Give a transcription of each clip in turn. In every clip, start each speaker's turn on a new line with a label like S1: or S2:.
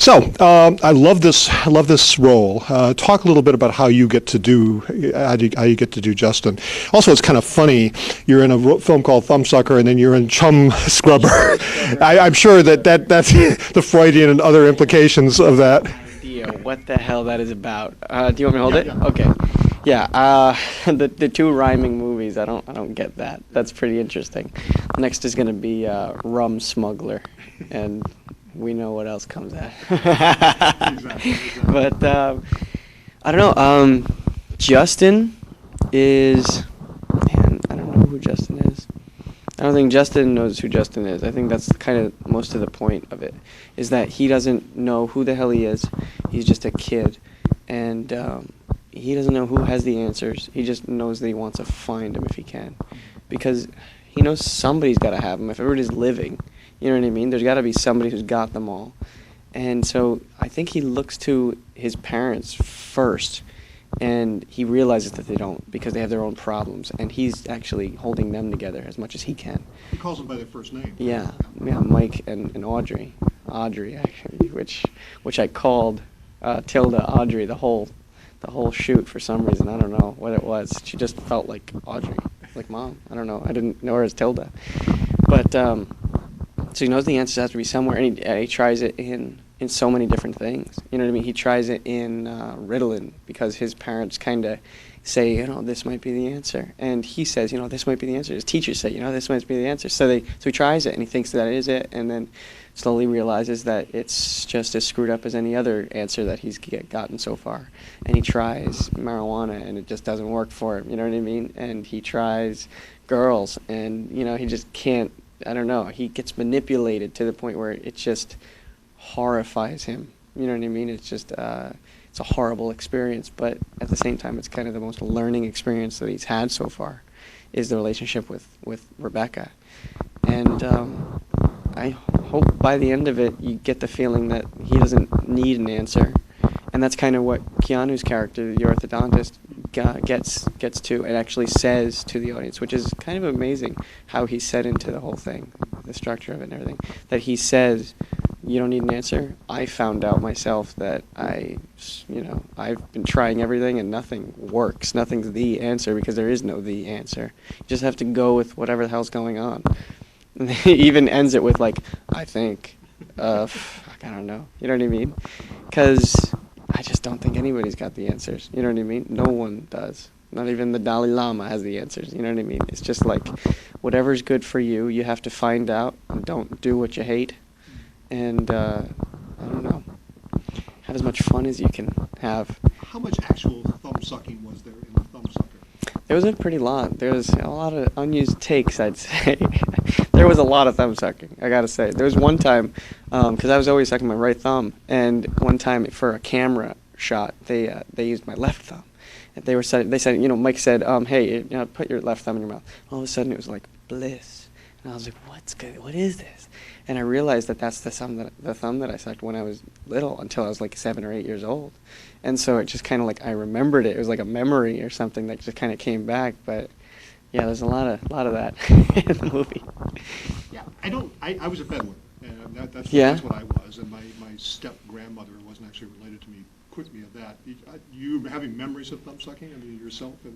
S1: I love this. I love this role. Talk a little bit about how you get to do how you get to do Justin. Also, it's kind of funny. You're in a film called Thumbsucker, and then you're in Chum Scrubber. I'm sure that's the Freudian and other implications of that.
S2: Idea what the hell that is about. Do you want me to hold it? Yeah. Okay. Yeah. The two rhyming movies. I don't get that. That's pretty interesting. Next is going to be Rum Smuggler, and we know what else comes at.
S1: Exactly.
S2: But I don't know. Justin is. Man, I don't know who Justin is. I don't think Justin knows who Justin is. I think that's kind of most of the point of it, is that he doesn't know who the hell he is. He's just a kid, and he doesn't know who has the answers. He just knows that he wants to find them if he can, because he knows somebody's got to have them. If everybody's living, you know what I mean? There's got to be somebody who's got them all. And so I think he looks to his parents first, and he realizes that they don't, because they have their own problems, and he's actually holding them together as much as he can.
S1: He calls them by their first name.
S2: Yeah, Mike and Audrey. Audrey, actually, which I called Tilda Audrey the whole shoot for some reason. I don't know what it was. She just felt like Audrey, like Mom. I don't know. I didn't know her as Tilda. But so he knows the answers have to be somewhere, and he tries it in so many different things. You know what I mean? He tries it in Ritalin, because his parents kind of say, this might be the answer. And he says, this might be the answer. His teachers say, this might be the answer. So he tries it, and he thinks that is it, and then slowly realizes that it's just as screwed up as any other answer that he's gotten so far. And he tries marijuana, and it just doesn't work for him. You know what I mean? And he tries girls, and, he just can't. I don't know. He gets manipulated to the point where it just horrifies him. You know what I mean? It's just it's a horrible experience, but at the same time, it's kind of the most learning experience that he's had so far, is the relationship with Rebecca. And I hope by the end of it, you get the feeling that he doesn't need an answer. And that's kind of what Keanu's character, the orthodontist, gets to, and actually says to the audience, which is kind of amazing how he's set into the whole thing, the structure of it and everything, that he says, you don't need an answer. I found out myself that I've been trying everything and nothing works. Nothing's the answer, because there is no the answer. You just have to go with whatever the hell's going on. And he even ends it with, like, I think, I don't know. You know what I mean? Because I just don't think anybody's got the answers. You know what I mean? No one does. Not even the Dalai Lama has the answers. You know what I mean? It's just like, whatever's good for you, you have to find out, and don't do what you hate. And, I don't know, have as much fun as you can have.
S1: How much actual thumb sucking was there in the Thumbsucker?
S2: There was a pretty lot. There was a lot of unused takes, I'd say. There was a lot of thumb sucking, I gotta say. There was one time, because I was always sucking my right thumb, and one time for a camera shot, they used my left thumb. And they said, Mike said, hey, put your left thumb in your mouth. All of a sudden, it was like bliss. And I was like, what's good? What is this? And I realized that that's the thumb that I sucked when I was little, until I was like 7 or 8 years old. And so it just kind of like, I remembered it. It was like a memory or something that just kind of came back. But yeah, there's a lot of that in the movie.
S1: Yeah, I was a peddler. And that's what I was. And my step-grandmother wasn't actually related to me, quick me of that. You having memories of thumb sucking? I mean, yourself?
S2: But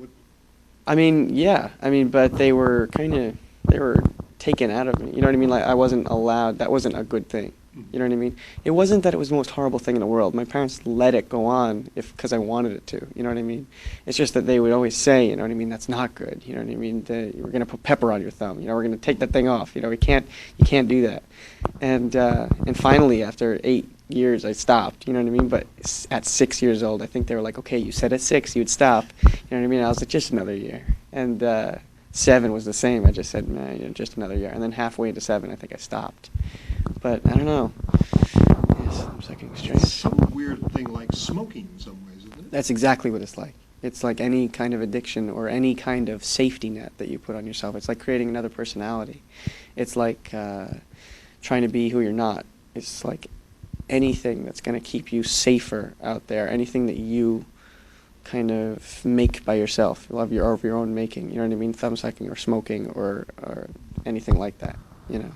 S2: they were taken out of me. You know what I mean? Like, I wasn't allowed. That wasn't a good thing. You know what I mean? It wasn't that it was the most horrible thing in the world. My parents let it go on because I wanted it to. You know what I mean? It's just that they would always say, you know what I mean, that's not good. You know what I mean? We're going to put pepper on your thumb. We're going to take that thing off. You can't do that. And finally, after 8 years, I stopped. You know what I mean? But at 6 years old, I think they were like, okay, you said at 6 you'd stop. You know what I mean? I was like, just another year. And 7 was the same. I just said, nah, just another year. And then halfway into 7, I think I stopped. But I don't know. Yes, I'm sucking strange.
S1: It's some weird thing like smoking in some ways, isn't it?
S2: That's exactly what it's like. It's like any kind of addiction or any kind of safety net that you put on yourself. It's like creating another personality. It's like trying to be who you're not. It's like anything that's going to keep you safer out there, anything that you kind of make by yourself, of your own making, you know what I mean? Thumb sucking or smoking or anything like that, you know.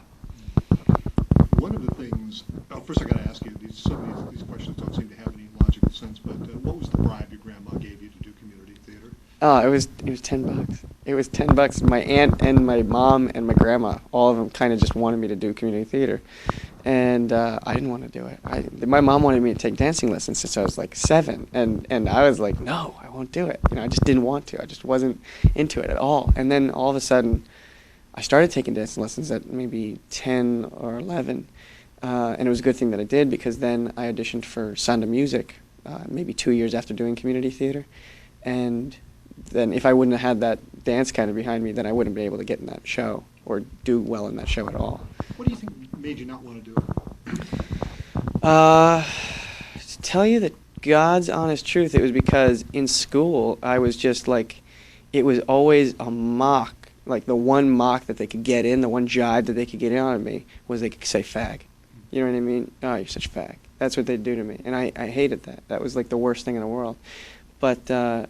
S1: One of the things First I got to ask you, some of these questions don't seem to have any logical sense, but what was the bribe your grandma gave you to do community theater?
S2: Oh, it was $10. It was $10. My aunt and my mom and my grandma, all of them, kind of just wanted me to do community theater, and I didn't want to do it. My mom wanted me to take dancing lessons since I was like 7, and I was like, no, I won't do it. I just didn't want to. I just wasn't into it at all. And then all of a sudden, I started taking dancing lessons at maybe 10 or 11, and it was a good thing that I did, because then I auditioned for Sound of Music, maybe 2 years after doing community theater, and then if I wouldn't have had that dance kind of behind me, then I wouldn't be able to get in that show or do well in that show at all.
S1: What do you think made you not want to do it?
S2: To tell you the God's honest truth, it was because in school I was just like, it was always a mock. Like the one mock that they could get in, the one jibe that they could get in on me was they could say fag. You know what I mean? Oh, you're such a fag. That's what they'd do to me. And I hated that. That was like the worst thing in the world. But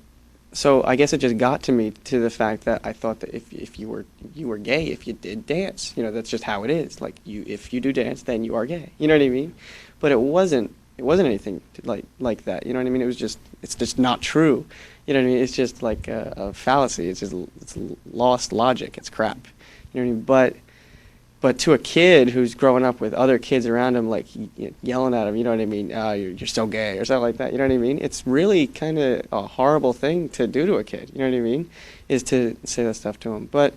S2: so I guess it just got to me, to the fact that I thought that if you were gay if you did dance. That's just how it is. Like if you do dance, then you are gay. You know what I mean? But it wasn't anything like that. You know what I mean? It's just not true. You know what I mean? It's just like a fallacy. It's lost logic. It's crap. You know what I mean? But to a kid who's growing up with other kids around him, like yelling at him, you know what I mean? Oh, you're so gay, or something like that. You know what I mean? It's really kind of a horrible thing to do to a kid. You know what I mean? Is to say that stuff to him. But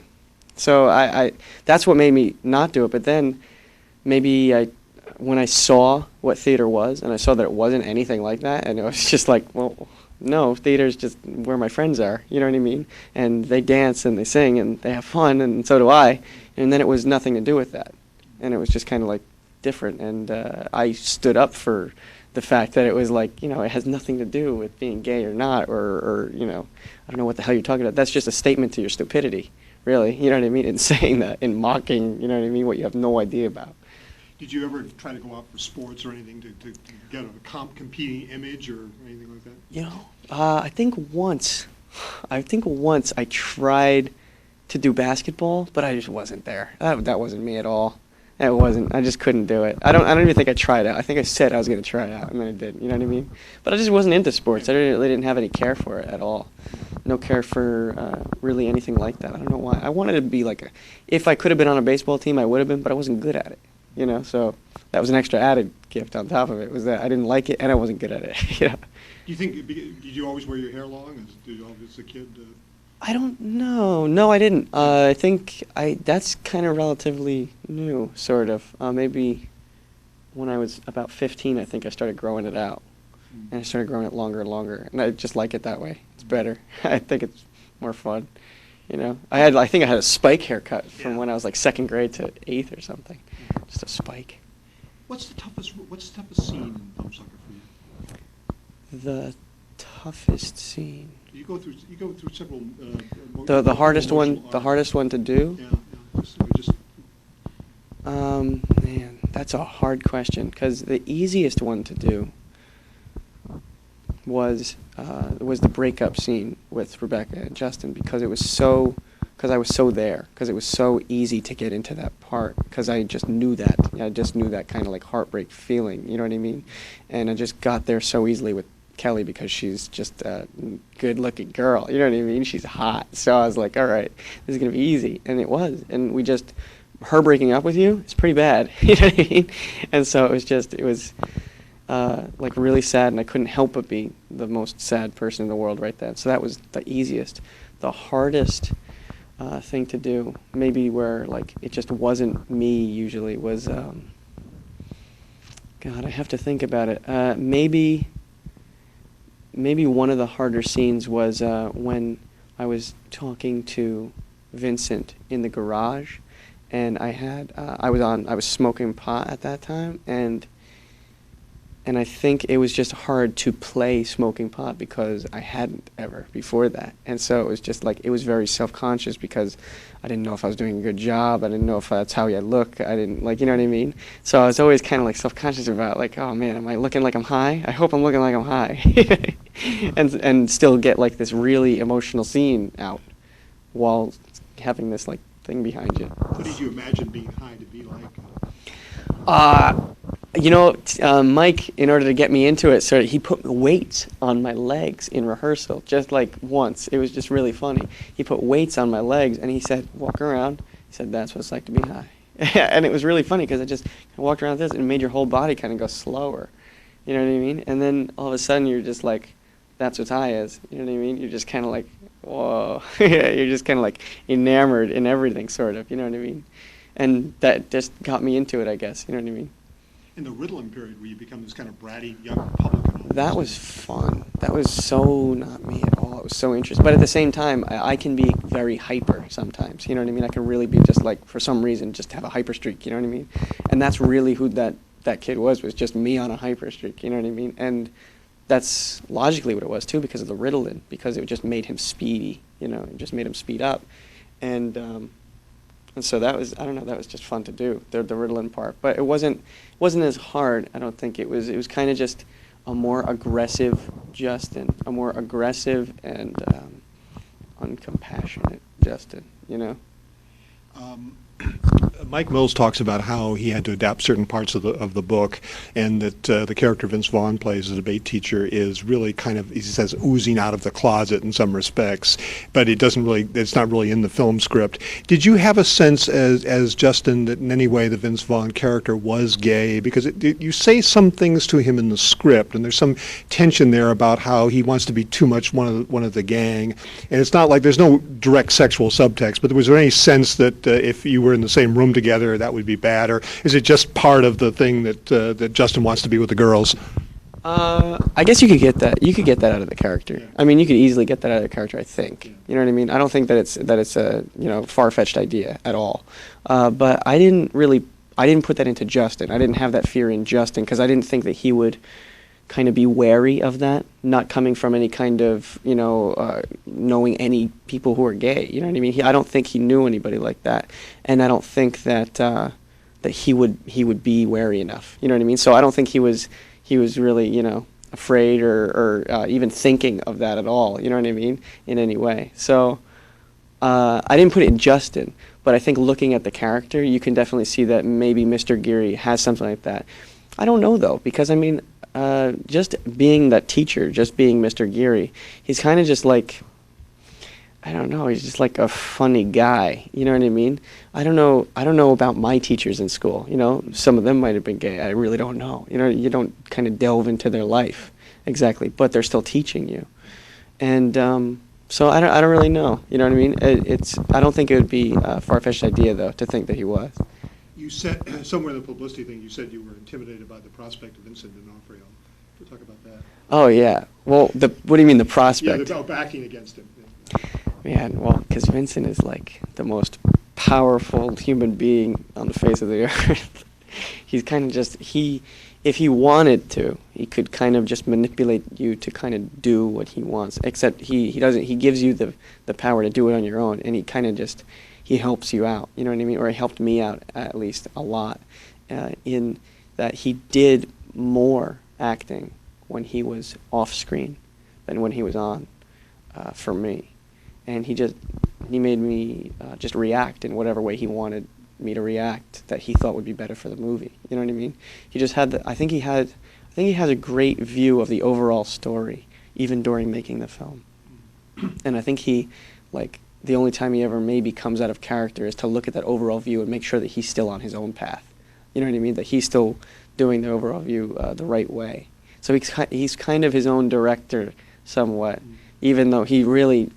S2: so I that's what made me not do it. But then maybe when I saw what theater was, and I saw that it wasn't anything like that, and it was just like, well, no, theater's just where my friends are, you know what I mean? And they dance and they sing and they have fun, and so do I. And then it was nothing to do with that. And it was just kind of like different. And I stood up for the fact that it was like, it has nothing to do with being gay or not, or I don't know what the hell you're talking about. That's just a statement to your stupidity, really, you know what I mean? In saying that, in mocking, you know what I mean, what you have no idea about.
S1: Did you ever try to go out for sports or anything to get a competing image or anything like that?
S2: I think once I tried to do basketball, but I just wasn't there. That wasn't me at all. It wasn't. I just couldn't do it. I don't even think I tried it. I think I said I was going to try it out, and then I did. You know what I mean? But I just wasn't into sports. I really didn't have any care for it at all. No care for really anything like that. I don't know why. I wanted to be like if I could have been on a baseball team, I would have been, but I wasn't good at it. So that was an extra added gift on top of it, was that I didn't like it and I wasn't good at it.
S1: Do you think, did you always wear your hair long as a kid?
S2: I don't know. No, I didn't. I think that's kind of relatively new, sort of. Maybe when I was about 15, I think I started growing it out. And I started growing it longer and longer. And I just like it that way. It's better. I think it's more fun. I think I had a spike haircut from when I was like 2nd grade to 8th or something. Just a spike.
S1: What's the toughest scene in Thumbsucker for you?
S2: The toughest scene.
S1: You go through several.
S2: The hardest one. The hardest one to do.
S1: Yeah.
S2: Man, that's a hard question, because the easiest one to do was the breakup scene with Rebecca and Justin, because I was so there, because it was so easy to get into that part, because I just knew that. I just knew that kind of like heartbreak feeling, you know what I mean? And I just got there so easily with Kelly, because she's just a good-looking girl, you know what I mean? She's hot. So I was like, all right, this is going to be easy. And it was. And her breaking up with you is pretty bad, you know what I mean? And so it was like really sad, and I couldn't help but be the most sad person in the world right then. So that was the easiest. The hardest thing to do, maybe where like it just wasn't me usually, was God, I have to think about it. Maybe one of the harder scenes was when I was talking to Vincent in the garage, and I was smoking pot at that time, and I think it was just hard to play smoking pot because I hadn't ever before that. And so it was just like, it was very self-conscious, because I didn't know if I was doing a good job. I didn't know if that's how I look. I didn't, like, you know what I mean? So I was always kind of like self-conscious about like, oh man, am I looking like I'm high? I hope I'm looking like I'm high. and still get like this really emotional scene out while having this like thing behind you.
S1: What did you imagine being high to be like?
S2: Mike, in order to get me into it, he put weights on my legs in rehearsal, just like once. It was just really funny. He put weights on my legs, and he said, walk around. He said, that's what it's like to be high. And it was really funny because I just walked around with this, and it made your whole body kind of go slower. You know what I mean? And then all of a sudden, you're just like, that's what high is. You know what I mean? You're just kind of like, whoa. You're just kind of like enamored in everything, sort of. You know what I mean? And that just got me into it, I guess. You know what I mean?
S1: In the Ritalin period, where you become this kind of bratty young Republican.
S2: That was fun. That was so not me at all. It was so interesting. But at the same time, I can be very hyper sometimes. You know what I mean? I can really be just like, for some reason, just have a hyper streak. You know what I mean? And that's really who that kid was just me on a hyper streak. You know what I mean? And that's logically what it was, too, because of the Ritalin, because it just made him speedy. You know, it just made him speed up. And so that was, I don't know, that was just fun to do, the Ritalin part. But it wasn't as hard, I don't think. It was kind of just a more aggressive Justin, a more aggressive and uncompassionate Justin, you know?
S1: Mike Mills talks about how he had to adapt certain parts of the book, and that the character Vince Vaughn plays, the debate teacher, is really kind of, he says, oozing out of the closet in some respects, but it's not really in the film script. Did you have a sense as Justin that in any way the Vince Vaughn character was gay? Because you say some things to him in the script, and there's some tension there about how he wants to be too much one of the gang, and it's not like there's no direct sexual subtext, but was there any sense that if you were in the same room together, that would be bad, or is it just part of the thing that Justin wants to be with the girls?
S2: I guess you could get that. You could get that out of the character. Yeah. I mean, you could easily get that out of the character, I think. Yeah. You know what I mean? I don't think that it's a far-fetched idea at all. But I didn't put that into Justin. I didn't have that fear in Justin because I didn't think that he would kind of be wary of that, not coming from any kind of, knowing any people who are gay. You know what I mean? I don't think he knew anybody like that, and I don't think that that he would be wary enough. You know what I mean? So I don't think he was really, afraid or even thinking of that at all. You know what I mean? In any way. So I didn't put it in Justin, but I think looking at the character, you can definitely see that maybe Mr. Geary has something like that. I don't know though, because I mean, just being that teacher, just being Mr. Geary, he's kind of just like, I don't know, he's just like a funny guy, you know what I mean? I don't know about my teachers in school, some of them might have been gay, I really don't know, you don't kind of delve into their life, exactly, but they're still teaching you, and so I don't really know, you know what I mean? I don't think it would be a far-fetched idea though, to think that he was.
S1: You said, somewhere in the publicity thing, you said you were intimidated by the prospect of Vincent D'Onofrio. Could you talk about that?
S2: Oh, yeah. Well, what do you mean, the prospect?
S1: Yeah, backing against him.
S2: Man, well, because Vincent is like the most powerful human being on the face of the earth. He's kind of just, if he wanted to, he could kind of just manipulate you to kind of do what he wants, except he doesn't, he gives you the power to do it on your own, and he kind of just, he helps you out, you know what I mean? Or he helped me out, at least, a lot, in that he did more acting when he was off screen than when he was on, for me. And he made me just react in whatever way he wanted me to react that he thought would be better for the movie. You know what I mean? He just had I think he has a great view of the overall story, even during making the film. And I think the only time he ever maybe comes out of character is to look at that overall view and make sure that he's still on his own path. You know what I mean? That he's still doing the overall view the right way. So he's kind of his own director somewhat, even though he really,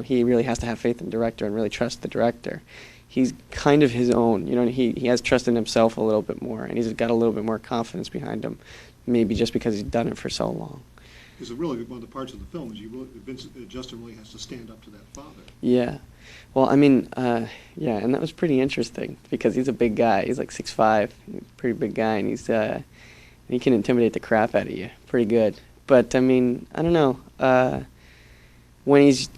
S2: he really has to have faith in the director and really trust the director. He's kind of his own, he has trust in himself a little bit more, and he's got a little bit more confidence behind him, maybe just because he's done it for so long.
S1: Because really one of the parts of the film is Justin really has to stand up to that father.
S2: Yeah. Well, I mean, yeah, and that was pretty interesting because he's a big guy. He's like 6'5", pretty big guy, and he can intimidate the crap out of you pretty good. But I mean, I don't know. When he's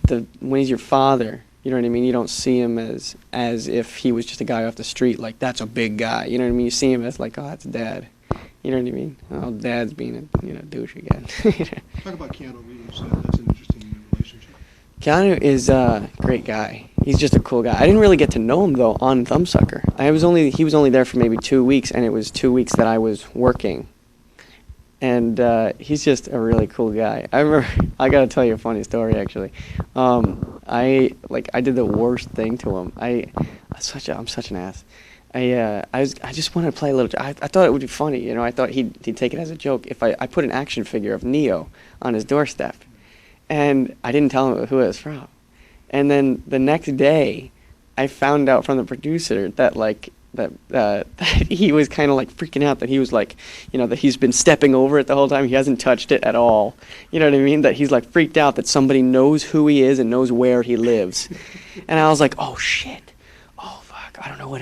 S2: your father, you know what I mean? You don't see him as if he was just a guy off the street, like that's a big guy. You know what I mean? You see him as like, oh, that's Dad. You know what I mean? Oh, Dad's being a douche again.
S1: Talk about Keanu Reeves. That's an interesting relationship.
S2: Keanu is a great guy. He's just a cool guy. I didn't really get to know him though on Thumbsucker. He was only there for maybe 2 weeks, and it was 2 weeks that I was working. And he's just a really cool guy. I remember, I gotta tell you a funny story actually. I did the worst thing to him. I'm such an ass. I just wanted to play a little. I thought it would be funny, you know. I thought he'd take it as a joke if I put an action figure of Neo on his doorstep, and I didn't tell him who it was from. And then the next day, I found out from the producer that that he was kind of like freaking out, that he was like, you know, that he's been stepping over it the whole time. He hasn't touched it at all. You know what I mean? That he's like freaked out that somebody knows who he is and knows where he lives. And I was like, oh shit. Oh fuck. I don't know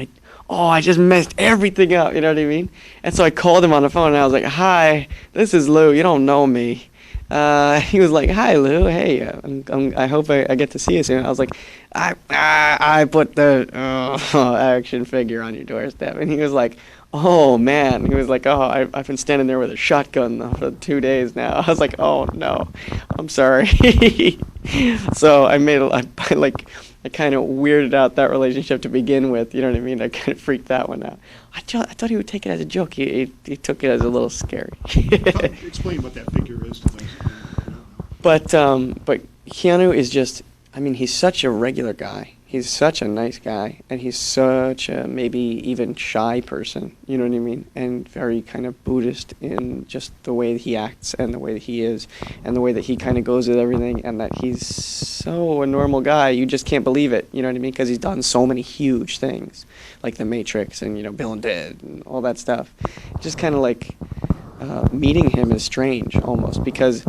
S2: I just messed everything up. You know what I mean? And so I called him on the phone and I was like, hi, this is Lou. You don't know me. He was like, hi Lou, hey, I hope I get to see you soon. I was like, I put the action figure on your doorstep. And he was like, oh man. He was like, oh, I've been standing there with a shotgun for 2 days now. I was like, oh no, I'm sorry. So I kind of weirded out that relationship to begin with. You know what I mean? I kind of freaked that one out. I thought he would take it as a joke. He took it as a little scary.
S1: Explain what that figure is to those who don't know.
S2: But Keanu is just, I mean, he's such a regular guy. He's such a nice guy, and he's such a maybe even shy person, you know what I mean? And very kind of Buddhist in just the way that he acts and the way that he is and the way that he kind of goes with everything, and that he's so a normal guy. You just can't believe it, you know what I mean? Because he's done so many huge things, like The Matrix and, you know, Bill and Ted and all that stuff. Just kind of like meeting him is strange almost, because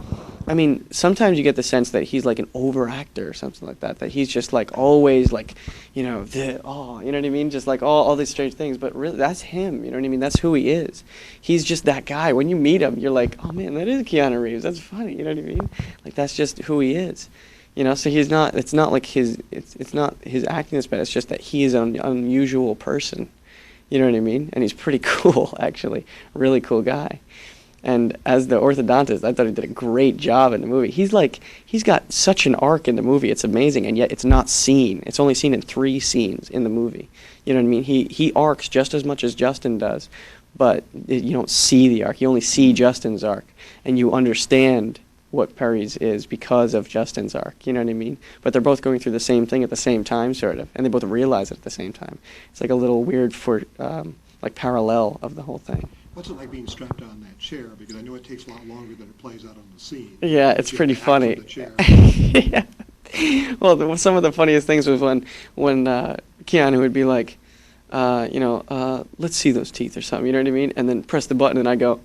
S2: I mean, sometimes you get the sense that he's like an overactor or something like that, that he's just like always like, you know, you know what I mean? Just like all these strange things, but really that's him, you know what I mean? That's who he is. He's just that guy. When you meet him, you're like, oh man, that is Keanu Reeves. That's funny, you know what I mean? Like that's just who he is. You know, so it's not like it's not his acting is bad, it's just that he is an unusual person. You know what I mean? And he's pretty cool, actually. Really cool guy. And as the orthodontist, I thought he did a great job in the movie. He's got such an arc in the movie. It's amazing, and yet it's not seen. It's only seen in 3 scenes in the movie. You know what I mean? He arcs just as much as Justin does, but you don't see the arc. You only see Justin's arc, and you understand what Perry's is because of Justin's arc. You know what I mean? But they're both going through the same thing at the same time, sort of, and they both realize it at the same time. It's like a little weird parallel of the whole thing.
S1: What's it like being strapped on that chair? Because I know it takes a lot longer than it plays out on the scene.
S2: Yeah, it's pretty funny.
S1: The chair.
S2: Yeah. Well, some of the funniest things was when Keanu would be like, let's see those teeth or something, you know what I mean? And then press the button and I go,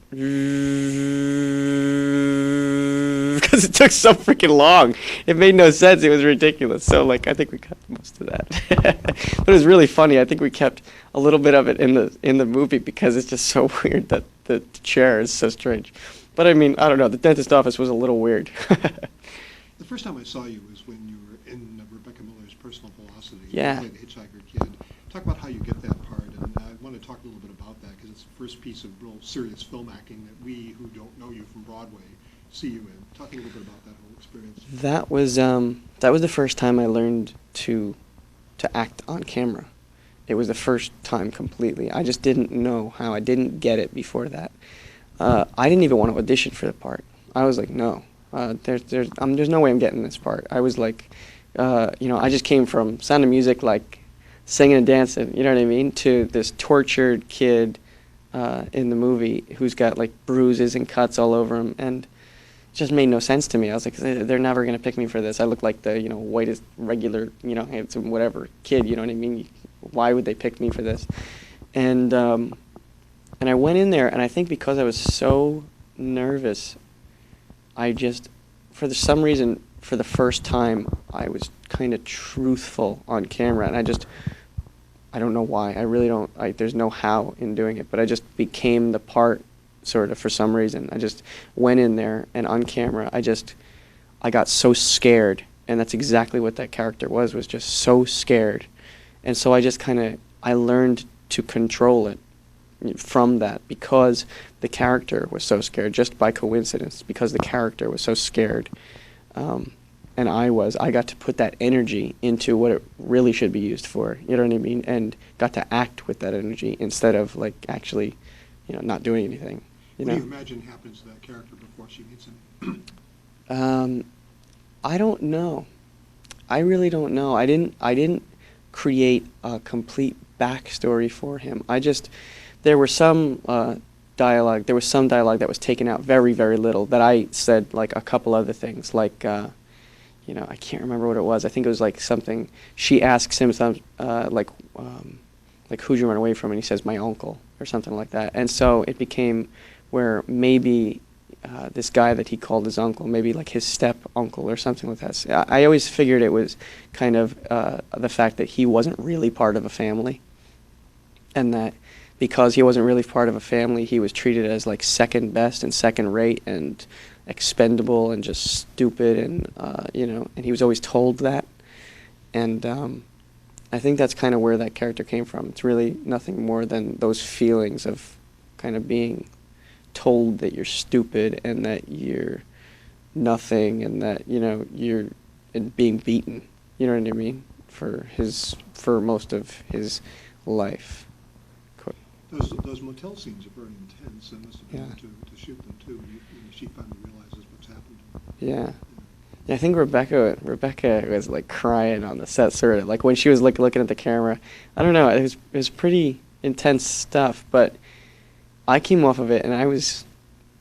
S2: because it took so freaking long. It made no sense. It was ridiculous. So, like, I think we cut most of that. But it was really funny. I think we kept a little bit of it in the movie because it's just so weird that the chair is so strange. But, I mean, I don't know. The dentist office was a little weird.
S1: The first time I saw you was when you were in Rebecca Miller's Personal Velocity.
S2: Yeah.
S1: You played the Hitchhiker Kid. Talk about how you get that part, and I want to talk a little bit about that because it's the first piece of real serious film acting that we who don't know you from Broadway see you in. Talk a little bit about that whole experience.
S2: That was the first time I learned to act on camera. It was the first time completely. I just didn't know how. I didn't get it before that. I didn't even want to audition for the part. I was like, no, there's no way I'm getting this part. I was like, I just came from Sound of Music, like singing and dancing, you know what I mean, to this tortured kid in the movie who's got like bruises and cuts all over him, and it just made no sense to me. I was like, they're never going to pick me for this. I look like the, whitest, regular, handsome, whatever kid, you know what I mean? Why would they pick me for this? And I went in there, and I think because I was so nervous, I just, for some reason, for the first time, I was kind of truthful on camera, and I don't know why. I really don't, there's no how in doing it, but I just became the part, sort of, for some reason. I just went in there, and on camera, I got so scared, and that's exactly what that character was just so scared. And so I learned to control it from that, because the character was so scared, just by coincidence, because the character was so scared. and I got to put that energy into what it really should be used for. You know what I mean? And got to act with that energy instead of like actually, not doing anything.
S1: What do you imagine happens to that character before she meets him?
S2: I don't know. I really don't know. I didn't create a complete backstory for him. There was some dialogue that was taken out, very, very little, that I said like a couple other things, like, I can't remember what it was. I think it was like something, she asks him like who'd you run away from? And he says, my uncle, or something like that. And so it became where maybe this guy that he called his uncle, maybe like his step uncle or something like that. So I always figured it was kind of the fact that he wasn't really part of a family, and that because he wasn't really part of a family, he was treated as like second best and second rate and expendable and just stupid, and and he was always told that. And I think that's kind of where that character came from. It's really nothing more than those feelings of kind of being told that you're stupid and that you're nothing, and that you're being beaten. You know what I mean? For most of his life.
S1: Those motel scenes are very intense, and must have been to shoot them too. She finally realizes what's happened.
S2: Yeah. Yeah, I think Rebecca was like crying on the set, sort of like when she was like looking at the camera. I don't know. It was pretty intense stuff, but I came off of it and I was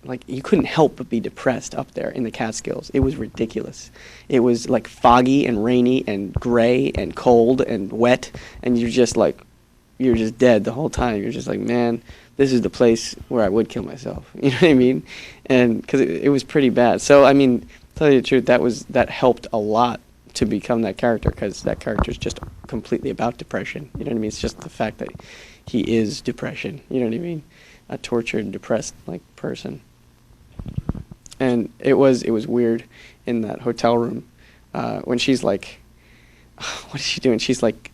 S2: like, you couldn't help but be depressed up there in the Catskills. It was ridiculous. It was like foggy and rainy and gray and cold and wet, and you're just dead the whole time. You're just like, man, this is the place where I would kill myself. You know what I mean? And because it was pretty bad. So I mean, tell you the truth, that helped a lot to become that character, because that character is just completely about depression. You know what I mean? It's just the fact that he is depression. You know what I mean? A tortured, depressed like person. And it was weird in that hotel room when she's like, what is she doing? She's like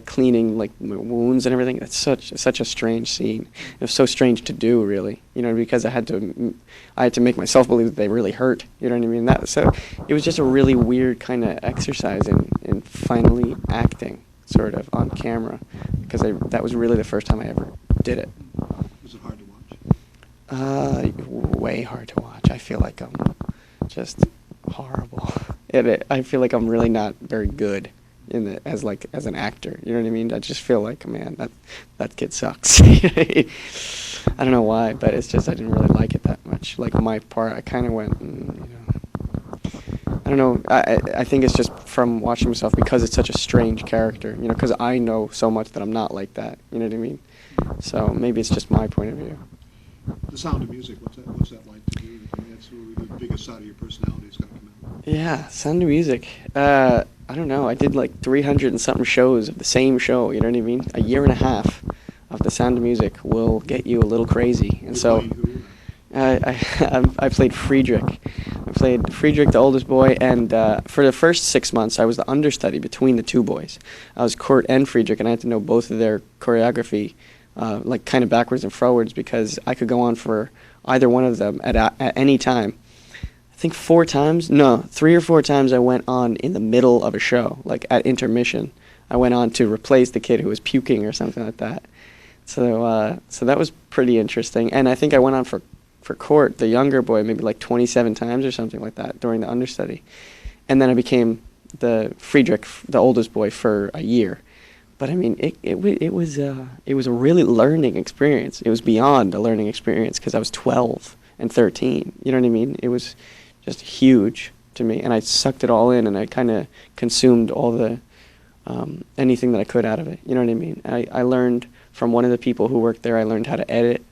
S2: cleaning like wounds and everything. That's such a strange scene. It was so strange to do, really. Because I had to make myself believe that they really hurt. You know what I mean? So it was just a really weird kind of exercise in finally acting, sort of on camera, because that was really the first time I ever did it.
S1: Was it hard to watch?
S2: Way hard to watch. I feel like I'm just horrible. I feel like I'm really not very good as an actor. You know what I mean? I just feel like, man, that kid sucks. I don't know why, but it's just I didn't really like it that much. Like my part, I kind of went, I don't know. I think it's just from watching myself, because it's such a strange character. Because I know so much that I'm not like that. You know what I mean? So maybe it's just my point of view.
S1: The Sound of Music, what's that like to do? I mean, that's where the biggest side of your personality is going to come out.
S2: Yeah, Sound of Music. I don't know. I did like 300 and something shows of the same show. You know what I mean? A year and a half of The Sound of Music will get you a little crazy. And so I played Friedrich. I played Friedrich, the oldest boy, and for the first 6 months, I was the understudy between the two boys. I was Kurt and Friedrich, and I had to know both of their choreography, like kind of backwards and forwards, because I could go on for either one of them at any time. I think 3 or 4 times I went on in the middle of a show, like at intermission. I went on to replace the kid who was puking or something like that. So that was pretty interesting. And I think I went on for Court, the younger boy, maybe like 27 times or something like that during the understudy. And then I became the Friedrich, the oldest boy, for a year. But I mean, it was a really learning experience. It was beyond a learning experience, because I was 12 and 13. You know what I mean? It was just huge to me, and I sucked it all in, and I kind of consumed all the anything that I could out of it. You know what I mean? I learned from one of the people who worked there. I learned how to edit,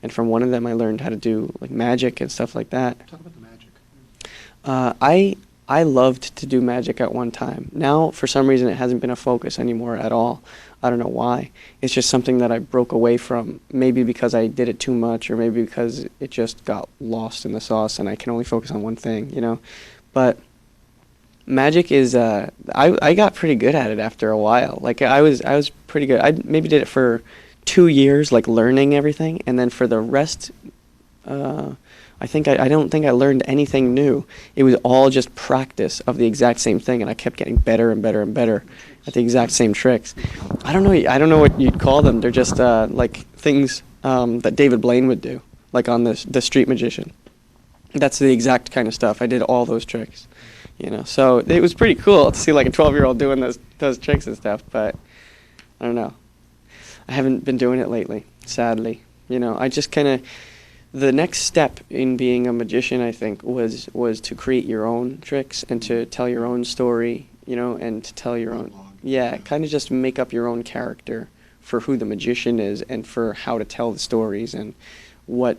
S2: and from one of them I learned how to do like magic and stuff like that.
S1: Talk about the magic.
S2: I loved to do magic at one time. Now, for some reason, it hasn't been a focus anymore at all. I don't know why. It's just something that I broke away from, maybe because I did it too much, or maybe because it just got lost in the sauce and I can only focus on one thing, But magic is, I got pretty good at it after a while. Like, I was pretty good. I maybe did it for 2 years, like learning everything, and then for the rest, I I don't think I learned anything new. It was all just practice of the exact same thing, and I kept getting better and better and better at the exact same tricks. I don't know what you'd call them. They're just like things that David Blaine would do, like on the Street Magician. That's the exact kind of stuff. I did all those tricks, you know. So it was pretty cool to see like a 12-year-old doing those tricks and stuff. But I don't know. I haven't been doing it lately, sadly. You know, I just kind of, the next step in being a magician, I think, was to create your own tricks and to tell your own story, you know, and to tell your own, yeah, kind of just make up your own character for who the magician is and for how to tell the stories and what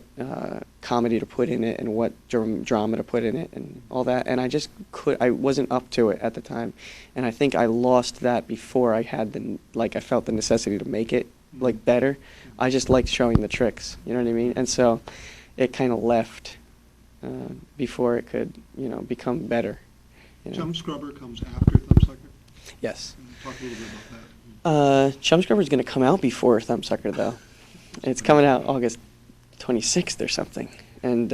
S2: comedy to put in it and what drama to put in it and all that. And I wasn't up to it at the time. And I think I lost that before I had I felt the necessity to make it like better. I just liked showing the tricks, you know what I mean? And so it kind of left before it could, you know, become better. You know?
S1: Chum Scrubber comes after Thumbsucker?
S2: Yes.
S1: Talk a little bit about that.
S2: Chum Scrubber is going to come out before Thumbsucker, though. It's coming out August 26th or something. And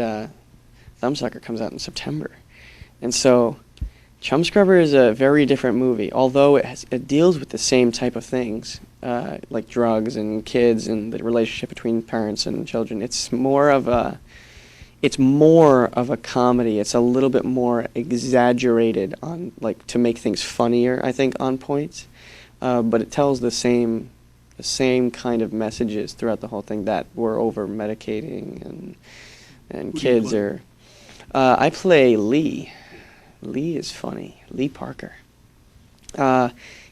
S2: Thumbsucker comes out in September. And so Chum Scrubber is a very different movie, although it deals with the same type of things, like drugs and kids and the relationship between parents and children. It's more of a comedy. It's a little bit more exaggerated on, like, to make things funnier, I think, on points. But it tells the same kind of messages throughout the whole thing, that we're over medicating and kids are. I play Lee. Lee is funny. Lee Parker.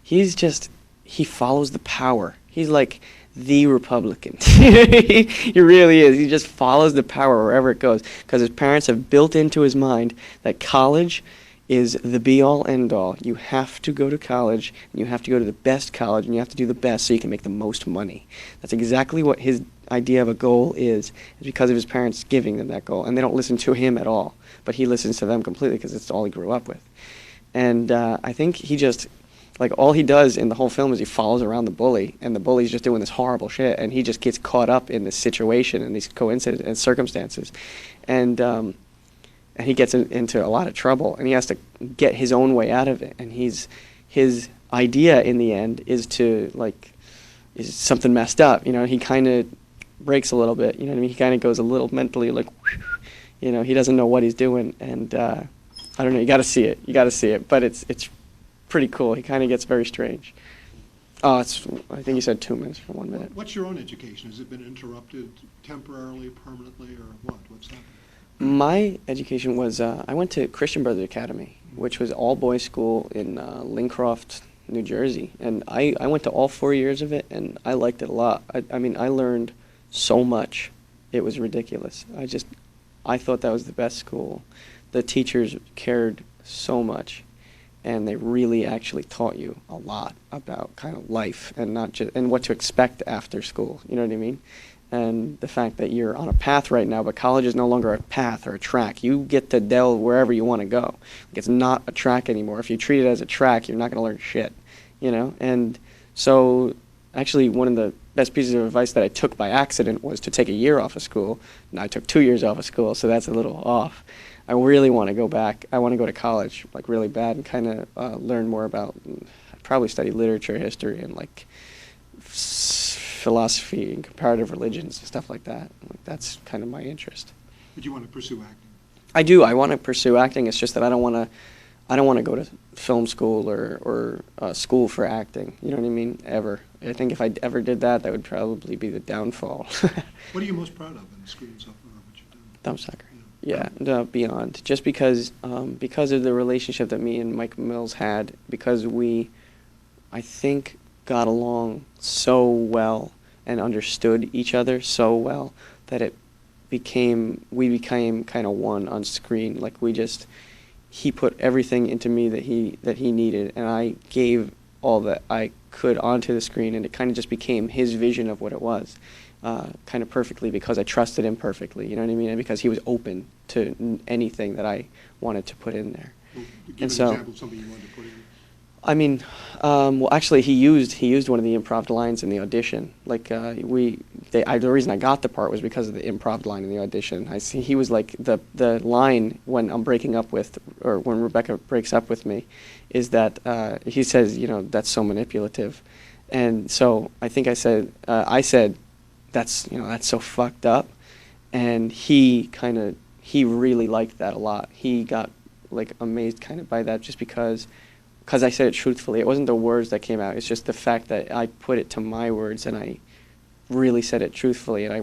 S2: He follows the power. He's like the Republican. He really is. He just follows the power wherever it goes, because his parents have built into his mind that college is the be-all, end-all. You have to go to college, and you have to go to the best college, and you have to do the best so you can make the most money. That's exactly what his idea of a goal is because of his parents giving them that goal. And they don't listen to him at all, but he listens to them completely because it's all he grew up with. And I think he just, like, all he does in the whole film is he follows around the bully, and the bully's just doing this horrible shit, and he just gets caught up in this situation and these coincidences and circumstances. And he gets into a lot of trouble, and he has to get his own way out of it. And his idea in the end is is something messed up, you know. He kind of breaks a little bit, you know what I mean? He kind of goes a little mentally like, you know, he doesn't know what he's doing, and I don't know. You got to see it. But it's pretty cool. He kind of gets very strange. I think you said 2 minutes for 1 minute.
S1: What's your own education? Has it been interrupted temporarily, permanently, or what? What's happened?
S2: My education was, I went to Christian Brothers Academy, which was all-boys school in Lincroft, New Jersey. And I went to all 4 years of it, and I liked it a lot. I mean, I learned so much. It was ridiculous. I thought that was the best school. The teachers cared so much, and they really actually taught you a lot about kind of life and not just, and what to expect after school, you know what I mean? And the fact that you're on a path right now, but college is no longer a path or a track. You get to delve wherever you want to go. It's not a track anymore. If you treat it as a track, you're not going to learn shit, you know? And so actually one of the best pieces of advice that I took by accident was to take a year off of school. Now I took 2 years off of school, so that's a little off. I really want to go back. I want to go to college, like, really bad, and kind of learn more about, I'd probably study literature, history, and like philosophy and comparative religions and stuff like that. Like, that's kind of my interest.
S1: But you want to pursue acting?
S2: I do. I want to pursue acting. It's just that I don't want to go to film school or school for acting. You know what I mean? Ever. I think if I ever did that, that would probably be the downfall.
S1: What are you most proud of in the screen so far? What you've done?
S2: Thumbsucker. Yeah, beyond. Just because of the relationship that me and Mike Mills had, because we, I think, got along so well and understood each other so well that we became kind of one on screen. Like, he put everything into me that he needed, and I gave all that I could onto the screen, and it kind of just became his vision of what it was. Kind of perfectly, because I trusted him perfectly, you know what I mean? And because he was open to anything that I wanted to put in there.
S1: Well, give
S2: and
S1: an
S2: so,
S1: example of something you wanted to put in.
S2: I mean, well, actually, he used one of the improv lines in the audition. Like the reason I got the part was because of the improv line in the audition. I see he was like the line when I'm breaking up with, or when Rebecca breaks up with me, is that he says, that's so manipulative, and so I think I said that's that's so fucked up, and he really liked that a lot. He got like amazed kind of by that, just because I said it truthfully. It wasn't the words that came out. It's just the fact that I put it to my words and I really said it truthfully, and I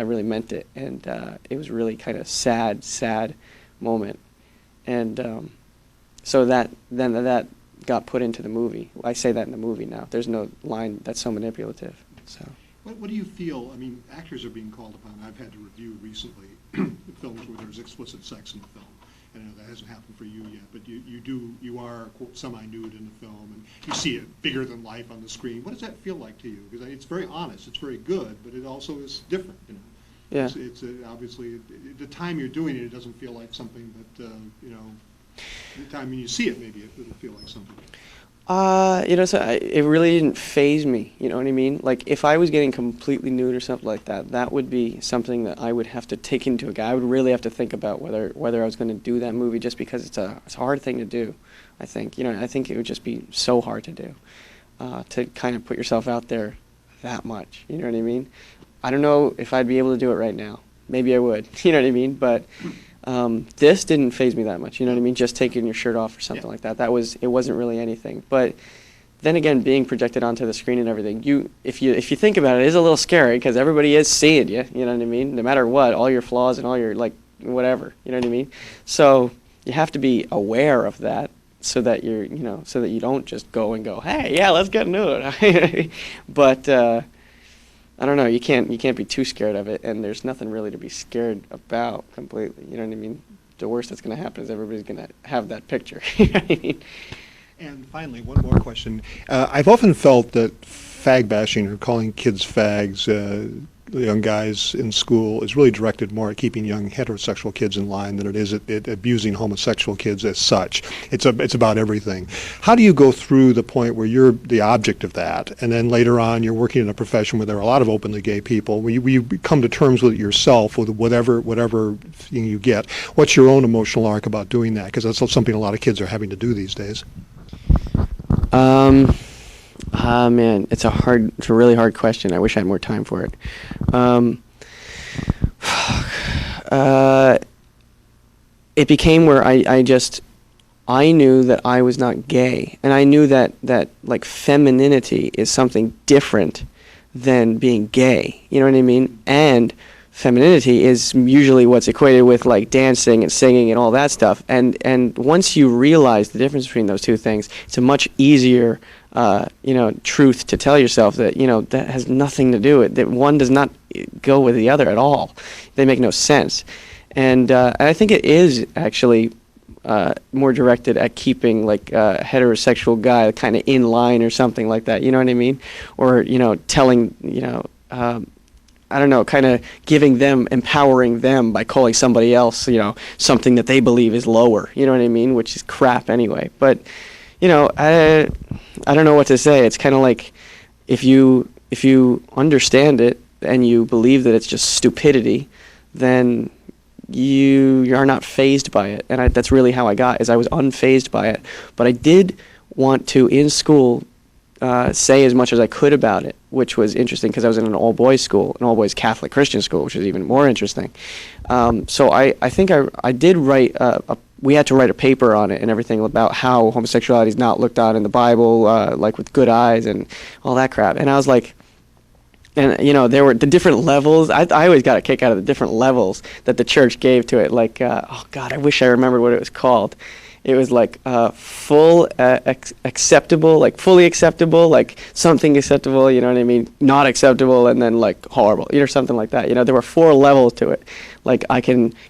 S2: really meant it. And it was really kind of sad moment. And so that got put into the movie. I say that in the movie now. There's no line that's so manipulative. So.
S1: What do you feel? I mean, actors are being called upon. I've had to review recently films where there's explicit sex in the film. I know that hasn't happened for you yet, but you are quote, semi-nude in the film, and you see it bigger than life on the screen. What does that feel like to you? Because it's very honest, it's very good, but it also is different.
S2: Yeah.
S1: It's obviously the time you're doing it, it doesn't feel like something that the time when you see it, maybe it'll feel like something.
S2: It really didn't faze me, you know what I mean? Like, if I was getting completely nude or something like that, that would be something that I would have to take into account. I would really have to think about whether I was going to do that movie, just because it's a hard thing to do, I think. I think it would just be so hard to do, to kind of put yourself out there that much, you know what I mean? I don't know if I'd be able to do it right now. Maybe I would, you know what I mean? But this didn't faze me that much, you know what I mean? Just taking your shirt off or something like that. It wasn't really anything. But then again, being projected onto the screen and everything, if you think about it, it is a little scary, because everybody is seeing you, you know what I mean? No matter what, all your flaws and all your, like, whatever, you know what I mean? So you have to be aware of that, so that so that you don't just go and go, hey, yeah, let's get nude. But I don't know. You can't be too scared of it, and there's nothing really to be scared about completely. You know what I mean? The worst that's going to happen is everybody's going to have that picture. You know what I mean?
S1: And finally, one more question. I've often felt that fag bashing, or calling kids fags, young guys in school, is really directed more at keeping young heterosexual kids in line than it is at abusing homosexual kids as such. It's about everything. How do you go through the point where you're the object of that, and then later on you're working in a profession where there are a lot of openly gay people, where you come to terms with it yourself, with whatever thing you get? What's your own emotional arc about doing that? Because that's something a lot of kids are having to do these days.
S2: Man, it's a really hard question. I wish I had more time for it. It became where I knew that I was not gay, and I knew that like femininity is something different than being gay. You know what I mean? And femininity is usually what's equated with like dancing and singing and all that stuff. And once you realize the difference between those two things, it's a much easier truth to tell yourself that, that has nothing to do with it, that one does not go with the other at all. They make no sense. And I think it is actually more directed at keeping like a heterosexual guy kind of in line or something like that, you know what I mean? Or, telling, I don't know, kind of empowering them by calling somebody else, something that they believe is lower, you know what I mean? Which is crap anyway. But, I don't know what to say. It's kind of like if you understand it and you believe that it's just stupidity, then you are not fazed by it. And that's really how I was unfazed by it. But I did want to, in school, say as much as I could about it, which was interesting because I was in an all-boys school, an all-boys Catholic Christian school, which was even more interesting. So I think I did write we had to write a paper on it and everything about how homosexuality is not looked on in the Bible, like with good eyes and all that crap. And I was like, and there were the different levels. I always got a kick out of the different levels that the church gave to it. Like, oh God, I wish I remembered what it was called. It was like acceptable, like fully acceptable, like something acceptable, you know what I mean? Not acceptable, and then like horrible, something like that. There were 4 levels to it. Like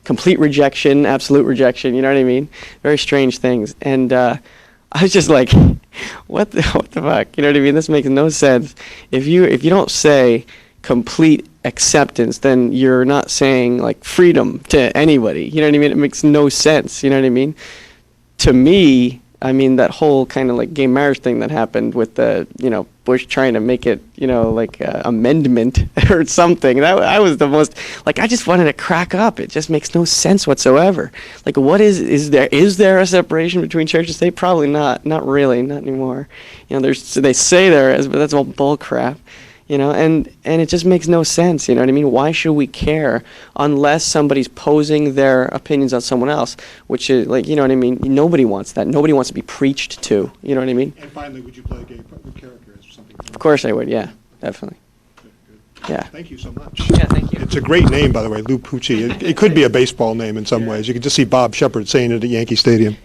S2: complete rejection, absolute rejection, you know what I mean? Very strange things. And I was just like, what the fuck? You know what I mean? This makes no sense. If you don't say complete acceptance, then you're not saying like freedom to anybody. You know what I mean? It makes no sense. You know what I mean? To me, I mean, that whole kind of like gay marriage thing that happened with the, Bush trying to make it, like amendment or something. I was the most, like, I just wanted to crack up. It just makes no sense whatsoever. Like, what is there a separation between church and state? Probably not. Not really. Not anymore. They say there is, but that's all bull crap. And it just makes no sense, you know what I mean? Why should we care unless somebody's posing their opinions on someone else, which is, like, you know what I mean? Nobody wants that. Nobody wants to be preached to, you know what I mean?
S1: And finally, would you play a gay character as something?
S2: Of course I would, yeah, definitely.
S1: Good.
S2: Yeah.
S1: Thank you so much.
S2: Yeah, thank you.
S1: It's a great name, by the way, Lou Pucci. It could be a baseball name in some ways. You could just see Bob Shepard saying it at Yankee Stadium.